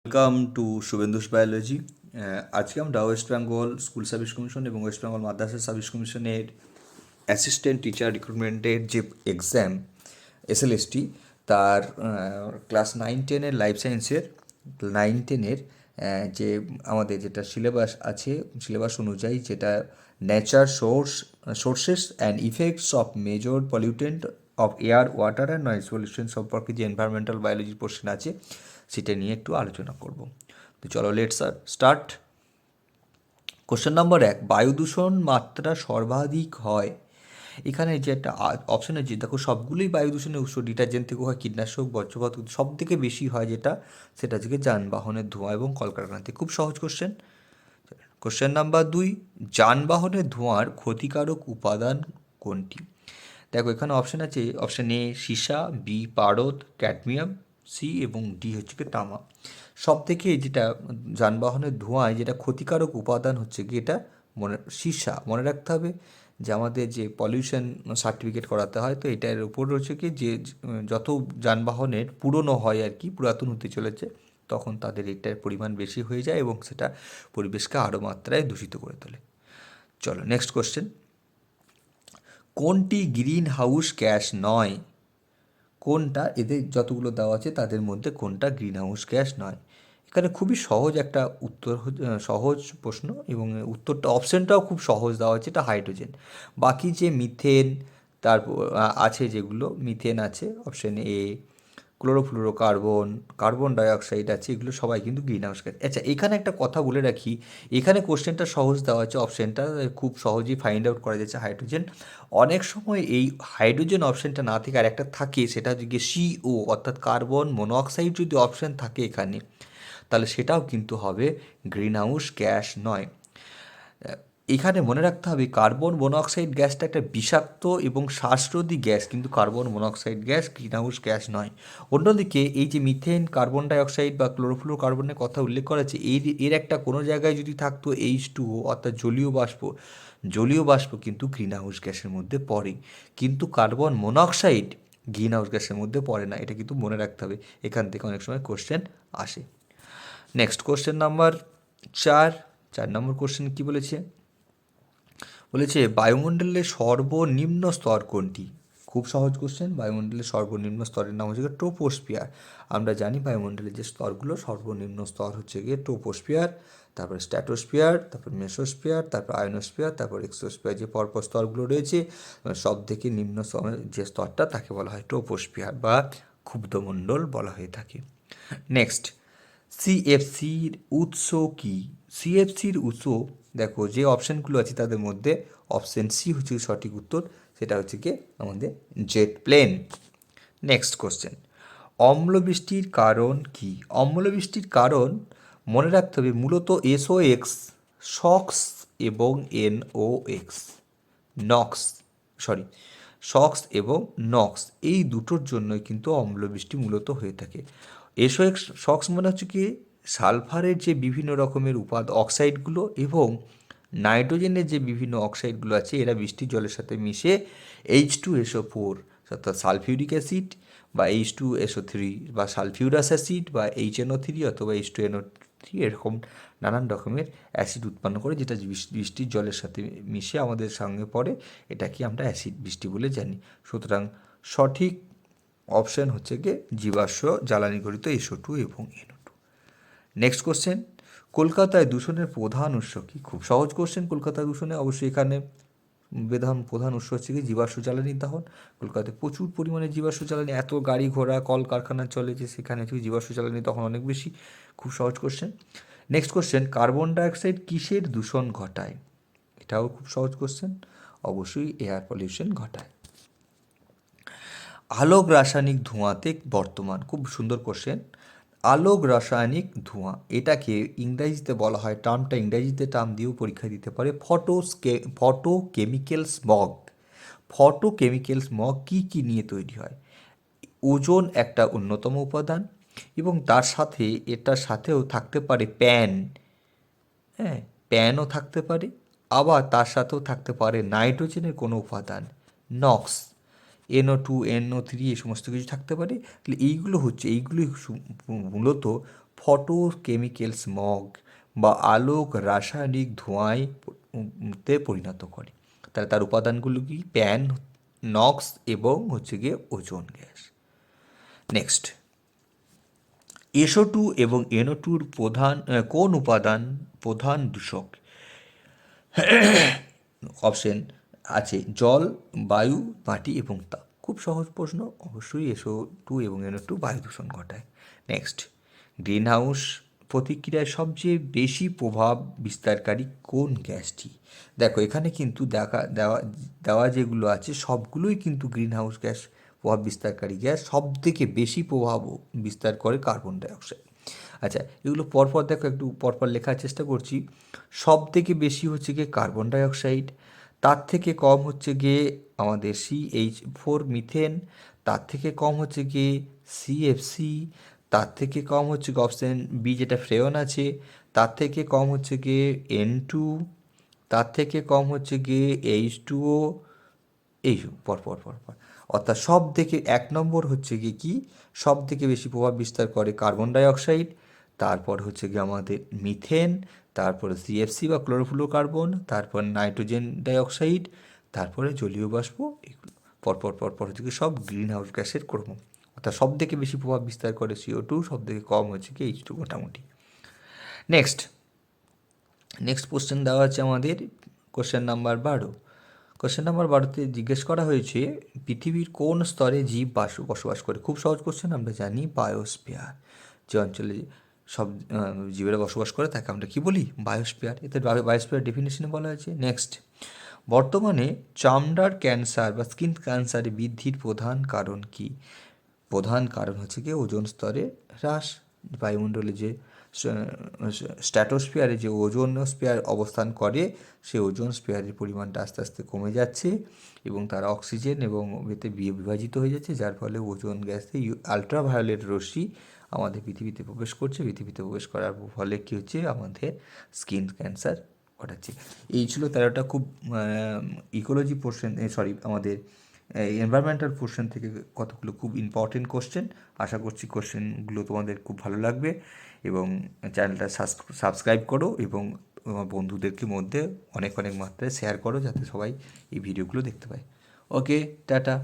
Welcome to শুভেন্দুস biology. আজকে আমরা West Bengal school service commission এবং ওয়েস্ট বেঙ্গল মাদ্রাসা সার্ভিস কমিশনের অ্যাসিস্ট্যান্ট টিচার রিক্রুটমেন্টের যে এক্সাম এসএলএসটি তার ক্লাস 9-10-এর লাইফ সায়েন্সের 9-10-এর যে আমাদের যেটা সিলেবাস আছে, সিলেবাস অনুযায়ী যেটা nature sources and effects of major pollutant of air water and noise pollution সম্পর্কে যে এনভায়রনমেন্টাল বায়োলজির পোর্শন আছে সেটা নিয়ে একটু আলোচনা করব। তো চলো লেটস স্টার্ট। কোশ্চেন নম্বর 1, বায়ু দূষণ মাত্রা সর্বাধিক হয়। এখানে যে একটা অপশন আছে, দেখো সবগুলোই বায়ু দূষণের উৎস, ডিটারজেন্ট থেকে হয়, কীটনাশক, বর্জ্যপদার্থ, সব থেকে বেশি হয় যেটা সেটা হচ্ছে যানবাহনের ধোঁয়া এবং কলকারখানা থেকে। খুব সহজ কোশ্চেন। কোশ্চেন নাম্বার 2, যানবাহনের ধোঁয়ার ক্ষতিকারক উপাদান কোনটি? দেখো এখানে অপশান আছে, অপশান এ সীসা, বি পারদ, ক্যাডমিয়াম, সি এবং ডি হচ্ছে কি তামা। সব থেকে যেটা যানবাহনের ধোঁয়ায় যেটা ক্ষতিকারক উপাদান হচ্ছে কি এটা সীসা। মনে রাখতে হবে যে আমাদের যে পলিউশন সার্টিফিকেট করাতে হয়, তো এটার উপর হচ্ছে কি যে যত যানবাহনের পুরনো হয় আর কি, পুরাতন হতে চলেছে, তখন তাদের এটার পরিমাণ বেশি হয়ে যায় এবং সেটা পরিবেশকে আরও মাত্রায় দূষিত করে তোলে। চলো নেক্সট কোশ্চেন। কোনটি গ্রিন হাউস গ্যাস নয়? কোনটা, এদের যতগুলো দেওয়া আছে তাদের মধ্যে কোনটা গ্রিন হাউস গ্যাস নয়? এখানে খুবই সহজ একটা উত্তর, সহজ প্রশ্ন এবং উত্তরটা অপশানটাও খুব সহজ দেওয়া আছে, এটা হাইড্রোজেন। বাকি যে মিথেন, তারপর আছে যেগুলো, মিথেন আছে option A, chlorofluorocarbon, carbon dioxide আছে, এগুলো সবাই কিন্তু গ্রিন হাউস গ্যাস। আচ্ছা এখানে একটা কথা বলে রাখি, এখানে কোশ্চেনটা সহজ দেওয়া আছে, অপশানটা খুব সহজেই ফাইন্ড আউট করা যাচ্ছে হাইড্রোজেন। অনেক সময় এই হাইড্রোজেন অপশানটা না থেকে আর একটা থাকে, সেটা হচ্ছে গিয়ে সিও অর্থাৎ কার্বন মনোঅক্সাইড যদি অপশান থাকে এখানে, তাহলে সেটাও কিন্তু হবে গ্রিন হাউস গ্যাস নয়। এখানে মনে রাখতে হবে কার্বন মনোঅক্সাইড গ্যাসটা একটা বিষাক্ত এবং শ্বাসরোধী গ্যাস, কিন্তু carbon monoxide gas green house gas নয়। অন্যদিকে এই যে মিথেন, কার্বন ডাইঅক্সাইড বা ক্লোরোফ্লোরোকার্বনের কথা উল্লেখ করা আছে, এর একটা কোনো জায়গায় যদি থাকতো H2O অর্থাৎ জলীয় বাষ্প কিন্তু গ্রিন হাউস গ্যাসের মধ্যে পড়ে, কিন্তু কার্বন মনোঅক্সাইড গ্রিন হাউস গ্যাসের মধ্যে পড়ে না। এটা কিন্তু মনে রাখতে হবে, এখান থেকে অনেক সময় কোশ্চেন আসে। নেক্সট কোশ্চেন নাম্বার 4 নম্বর কোশ্চেন কি বলেছে? বলেছে বায়ুমণ্ডলের সর্বনিম্ন স্তর কোনটি? খুব সহজ কোশ্চেন। বায়ুমণ্ডলের সর্বনিম্ন স্তরের নাম হচ্ছে ট্রোপোস্ফিয়ার। আমরা জানি বায়ুমণ্ডলের যে স্তরগুলো, সর্বনিম্ন স্তর হচ্ছে গিয়ে ট্রোপোস্ফিয়ার, তারপর স্ট্র্যাটোস্ফিয়ার, তারপর মেসোস্ফিয়ার, তারপর আয়নোস্ফিয়ার, তারপর এক্সোস্ফিয়ার, যে পরপর স্তরগুলো রয়েছে সব থেকে নিম্ন যে স্তরটা তাকে বলা হয় ট্রোপোস্ফিয়ার বা ক্ষুব্ধমণ্ডল বলা হয়ে থাকে। নেক্সট, সিএফসির উৎস কি? সিএফসির উৎস, দেখো যে অপশানগুলো আছে তাদের মধ্যে অপশান সি হচ্ছে সঠিক উত্তর, সেটা হচ্ছে কি আমাদের জেট প্লেন। নেক্সট কোশ্চেন, অম্লবৃষ্টির কারণ কি? অম্লবৃষ্টির কারণ মনে রাখতে হবে মূলত SOx, সক্স এবং NOx, নক্স, সক্স এবং নক্স, এই দুটোর জন্যই কিন্তু অম্লবৃষ্টি মূলত হয়ে থাকে। SOx সক্স মানে হচ্ছে কি সালফারের যে বিভিন্ন রকমের অক্সাইডগুলো এবং নাইট্রোজেনের যে বিভিন্ন অক্সাইডগুলো আছে, এরা বৃষ্টির জলের সাথে মিশে H2SO4 অর্থাৎ সালফিউরিক অ্যাসিড বা H2SO3 বা সালফিউরাস অ্যাসিড বা HNO3 অথবা H2NO3, এরকম নানান রকমের অ্যাসিড উৎপন্ন করে, যেটা বৃষ্টির জলের সাথে মিশে আমাদের সঙ্গে পড়ে, এটাকে আমরা অ্যাসিড বৃষ্টি বলে জানি। সুতরাং সঠিক অপশান হচ্ছে গিয়ে জীবাশ্ম জ্বালানি গঠিত SO2 এবং NO2। নেক্সট কোশ্চেন, কলকাতায় দূষণের প্রধান উৎস কী? খুব সহজ কোশ্চেন। কলকাতায় দূষণে অবশ্যই এখানে প্রধান উৎস হচ্ছে কি জীবাশ্ম জ্বালানির দহন। কলকাতায় প্রচুর পরিমাণে জীবাশ্ম জ্বালানি, এত গাড়ি ঘোড়া কল কারখানা চলে যে সেখানে হচ্ছে জীবাশ্ম জ্বালানি দহন অনেক বেশি। খুব সহজ question. Next question, carbon dioxide কিসের দূষণ ঘটায়? এটাও খুব সহজ কোশ্চেন, অবশ্যই এয়ার পলিউশন ঘটায়। আলোক রাসায়নিক ধোঁয়াতে বর্তমান, খুব সুন্দর কোশ্চেন। আলোক রাসায়নিক ধোঁয়া, এটাকে ইংরাজিতে বলা হয়, টার্মটা ইংরাজিতে টার্ম দিয়েও পরীক্ষা দিতে পারে, ফটোকেমিক্যাল স্মগ। ফটোকেমিক্যাল স্মগ কী কী নিয়ে তৈরি হয়? ওজোন একটা অন্যতম উপাদান এবং তার সাথে এটার সাথেও থাকতে পারে প্যানও থাকতে পারে, আবার তার সাথেও থাকতে পারে নাইট্রোজেনের কোনো উপাদান, নক্স, NO2, NO3, এই সমস্ত কিছু থাকতে পারে। তাহলে এইগুলোই মূলত ফটোকেমিক্যাল স্মগ বা আলোক রাসায়নিক ধোঁয়ায় তে পরিণত করে। তাহলে তার উপাদানগুলো কি? প্যান, নক্স এবং হচ্ছে গিয়ে ওজোন গ্যাস। নেক্সট, SO2 এবং NO2 কোন উপাদান প্রধান দূষক? অপশন আছে জল, বায়ু, মাটি এবং তাপ। খুব সহজ প্রশ্ন, অবশ্যই SO2 এবং NO2 বায়ু দূষণ ঘটায়। নেক্সট, গ্রিন হাউস প্রতিক্রিয়ায় সবচেয়ে বেশি প্রভাব বিস্তারকারী কোন গ্যাসটি? দেখো এখানে কিন্তু দেওয়া যেগুলো আছে সবগুলোই কিন্তু গ্রিন হাউস গ্যাস প্রভাব বিস্তারকারী গ্যাস। সব থেকে বেশি প্রভাব বিস্তার করে কার্বন ডাইঅক্সাইড। আচ্ছা, এগুলো পরপর দেখো, একটু পরপর লেখার চেষ্টা করছি। সব থেকে বেশি হচ্ছে গিয়ে কার্বন ডাইঅক্সাইড, তার থেকে কম হচ্ছে গিয়ে আমাদের CH4 মিথেন, তার থেকে কম হচ্ছে গিয়ে CFC, তার থেকে কম হচ্ছে গিয়ে অপশান বি যেটা ফ্রেয়ন আছে, তার থেকে কম হচ্ছে গিয়ে N2, তার থেকে কম হচ্ছে গিয়ে H2O। এই পরপর পরপর, অর্থাৎ সব থেকে 1 নম্বর হচ্ছে গিয়ে কি? সব থেকে বেশি প্রভাব বিস্তার করে কার্বন ডাইঅক্সাইড, তারপর হচ্ছে গিয়ে আমাদের মিথেন, তারপরে CFC বা ক্লোরোফ্লোরোকার্বন, তারপর নাইট্রোজেন ডাইঅক্সাইড, তারপরে জলীয় বাষ্প। এগুলো পরপর পরপর হচ্ছে কি সব গ্রিন হাউস গ্যাসের ক্রম। অর্থাৎ সব থেকে বেশি প্রভাব বিস্তার করে CO2, সব থেকে কম হচ্ছে কি H2 মোটামুটি। নেক্সট কোশ্চেন দেওয়া আছে আমাদের কোশ্চেন নাম্বার 12। কোশ্চেন নাম্বার 12তে জিজ্ঞেস করা হয়েছে পৃথিবীর কোন স্তরে জীব বসবাস করে? খুব সহজ কোশ্চেন, আমরা জানি বায়োস্ফিয়ার। যে অঞ্চলে সব জীবেরা বসবাস করে তাকে আমরা কী বলি? বায়োস্ফিয়ার। এতে বায়োস্ফিয়ার ডেফিনেশনে বলা হয়েছে। নেক্সট, বর্তমানে চামড়ার ক্যান্সার বা স্কিন ক্যান্সারে বৃদ্ধির প্রধান কারণ কি? প্রধান কারণ হচ্ছে কি ওজোন স্তরে হ্রাস। বায়ুমণ্ডলে যে স্ট্র্যাটোস্ফিয়ারে যে ওজোন স্ফিয়ার অবস্থান করে, সেই ওজোন স্ফিয়ারের পরিমাণটা আস্তে আস্তে কমে যাচ্ছে এবং তারা অক্সিজেন এবং এতে বিভাজিত হয়ে যাচ্ছে, যার ফলে ওজোন গ্যাসে আলট্রাভায়োলেট রশ্মি আমাদের পৃথিবীতে প্রবেশ করছে। পৃথিবীতে প্রবেশ করার ফলে কী হচ্ছে? আমাদের স্কিন ক্যান্সার ঘটাচ্ছে। এই ছিল 13টা খুব ইকোলজি পোর্শন, আমাদের এনভায়রনমেন্টাল পোর্শন থেকে কতগুলো খুব ইম্পর্টেন্ট কোশ্চেন। আশা করছি কোশ্চেনগুলো তোমাদের খুব ভালো লাগবে এবং চ্যানেলটা সাবস্ক্রাইব করো এবং তোমার বন্ধুদেরকে মধ্যে অনেক অনেক মাত্রায় শেয়ার করো, যাতে সবাই এই ভিডিওগুলো দেখতে পায়। ওকে, টাটা।